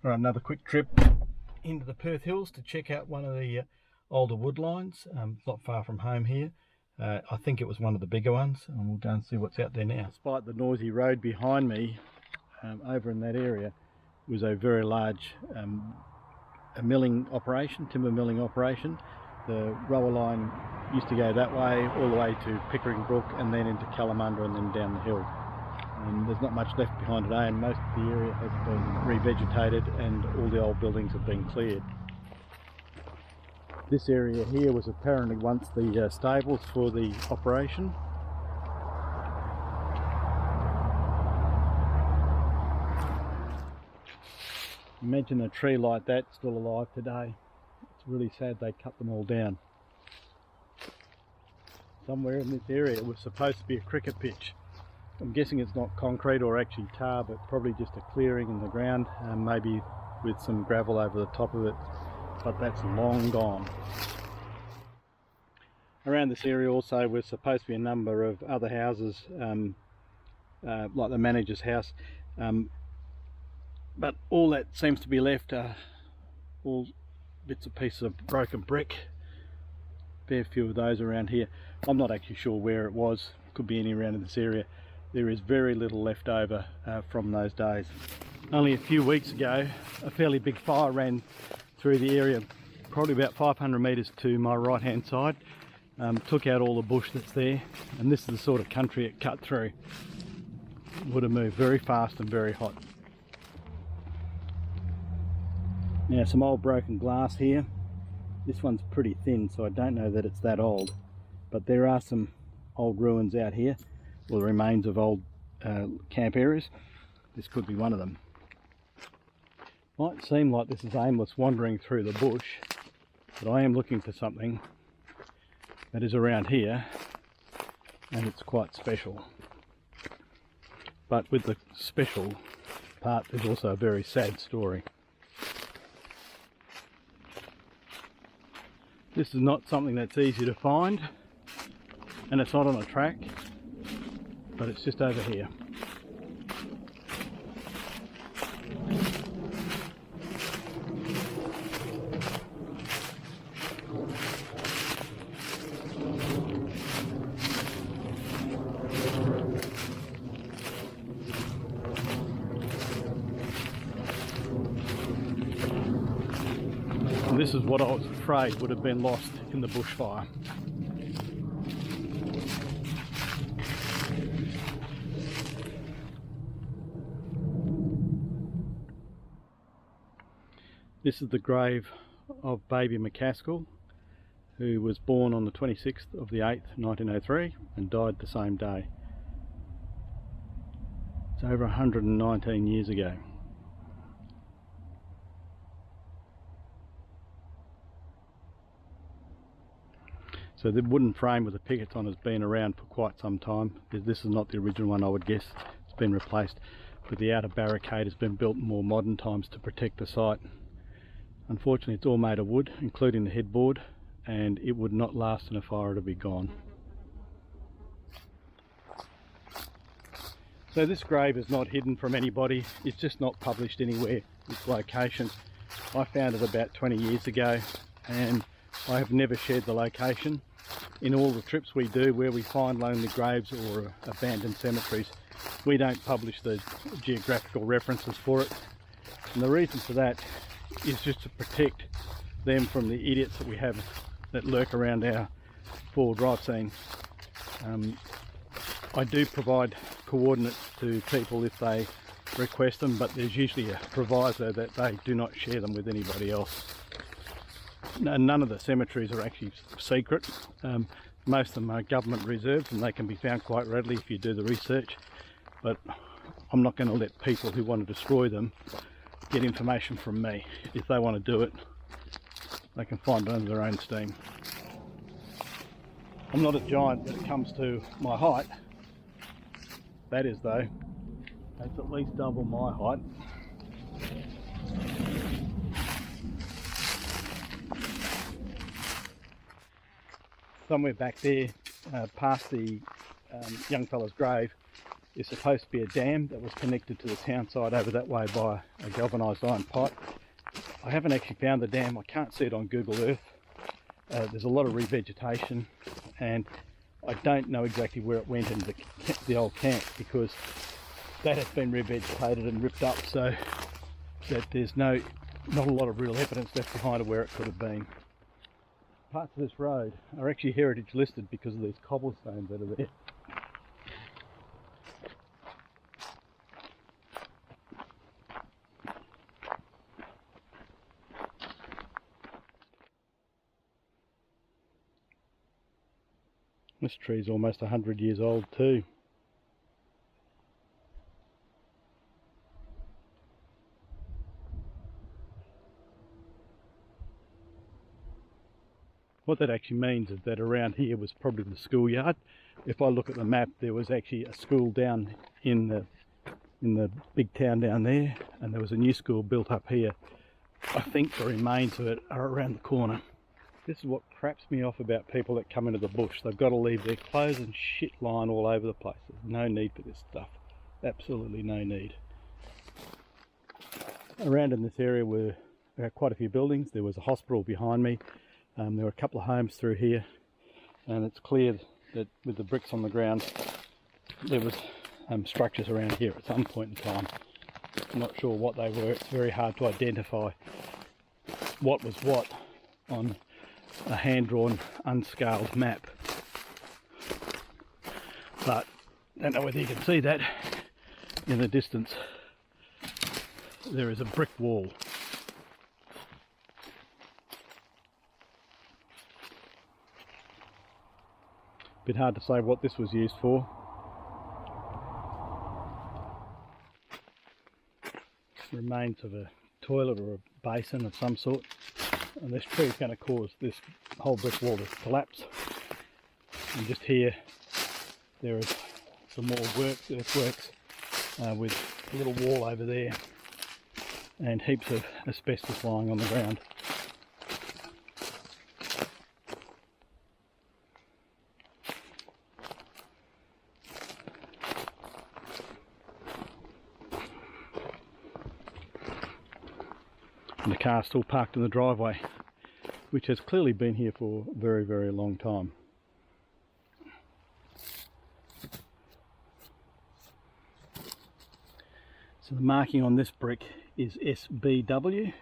Right, another quick trip into the Perth Hills to check out one of the older wood lines. It's not far from home here. I think it was one of the bigger ones, and we'll go and see what's out there now. Despite the noisy road behind me, over in that area was a very large a milling operation, timber milling operation. The rower line used to go that way, all the way to Pickering Brook and then into Kalamunda and then down the hill. There's not much left behind today, and most of the area has been revegetated and all the old buildings have been cleared. This area here was apparently once the stables for the operation. Imagine a tree like that still alive today. It's really sad they cut them all down. Somewhere in this area it was supposed to be a cricket pitch. I'm guessing it's not concrete or actually tar, but probably just a clearing in the ground, maybe with some gravel over the top of it, but that's long gone. Around this area also was supposed to be a number of other houses, like the manager's house, but all that seems to be left are all bits and pieces of broken brick. Fair few of those around here. I'm not actually sure where it was, could be anywhere around in this area. There is very little left over from those days. Only a few weeks ago, a fairly big fire ran through the area, probably about 500 metres to my right hand side. Took out all the bush that's there, and this is the sort of country it cut through. It would have moved very fast and very hot. Now, some old broken glass here. This one's pretty thin, so I don't know that it's that old, but there are some old ruins out here, or the remains of old camp areas. This could be one of them. Might seem like this is aimless wandering through the bush, but I am looking for something that is around here, and it's quite special. But with the special part, there's also a very sad story. This is not something that's easy to find, and it's not on a track, but it's just over here. And this is what I was afraid would have been lost in the bushfire. This is the grave of baby McCaskill, who was born on the 26th of the 8th, 1903 and died the same day. It's over 119 years ago. So the wooden frame with the pickets on has been around for quite some time. This is not the original one, I would guess. It's been replaced, but the outer barricade has been built in more modern times to protect the site. Unfortunately, it's all made of wood, including the headboard, and it would not last in a fire to be gone. So this grave is not hidden from anybody. It's just not published anywhere, its location. I found it about 20 years ago, and I have never shared the location. In all the trips we do where we find lonely graves or abandoned cemeteries, we don't publish the geographical references for it. And the reason for that is just to protect them from the idiots that we have that lurk around our forward drive scene. I do provide coordinates to people if they request them, but there's usually a proviso that they do not share them with anybody else. None of the cemeteries are actually secret. Most of them are government reserves, and they can be found quite readily if you do the research, but I'm not going to let people who want to destroy them get information from me. If they want to do it, they can find it under their own steam. I'm not a giant when it comes to my height. That is, though, that's at least double my height. Somewhere back there, past the young fella's grave, is supposed to be a dam that was connected to the town side over that way by a galvanised iron pipe. I haven't actually found the dam. I can't see it on Google Earth. There's a lot of revegetation, and I don't know exactly where it went in the old camp, because that has been revegetated and ripped up, so that there's not a lot of real evidence left behind of where it could have been. Parts of this road are actually heritage listed because of these cobblestones that are there. This tree's almost 100 years old too. What that actually means is that around here was probably the schoolyard. If I look at the map, there was actually a school down in the big town down there, and there was a new school built up here. I think the remains of it are around the corner. This is what craps me off about people that come into the bush. They've got to leave their clothes and shit lying all over the place. There's no need for this stuff. Absolutely no need. Around in this area were quite a few buildings. There was a hospital behind me. There were a couple of homes through here, and it's clear that with the bricks on the ground there was structures around here at some point in time. I'm not sure what they were. It's very hard to identify what was what on a hand-drawn, unscaled map. But I don't know whether you can see that in the distance. There is a brick wall. Bit hard to say what this was used for. Remains of a toilet or a basin of some sort, and this tree is going to cause this whole brick wall to collapse. And just here there is some more earthworks with a little wall over there and heaps of asbestos lying on the ground. And the car still parked in the driveway, which has clearly been here for a very, very long time. So the marking on this brick is SBW.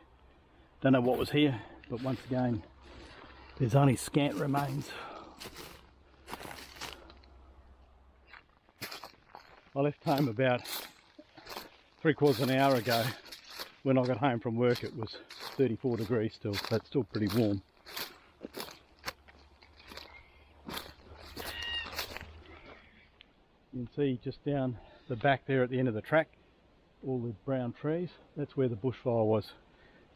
Don't know what was here, but once again, there's only scant remains. I left home about 3/4 of an hour ago. When I got home from work, it was 34 degrees still, so it's still pretty warm. You can see just down the back there at the end of the track, all the brown trees. That's where the bushfire was.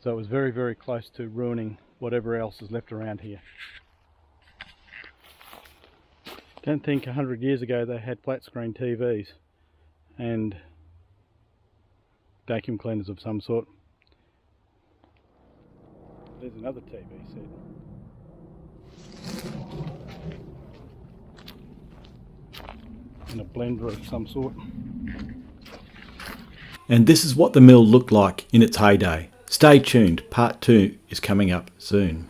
So it was very, very close to ruining whatever else is left around here. Don't think 100 years ago they had flat screen TVs and vacuum cleaners of some sort. There's another TV set. And a blender of some sort. And this is what the mill looked like in its heyday. Stay tuned, part 2 is coming up soon.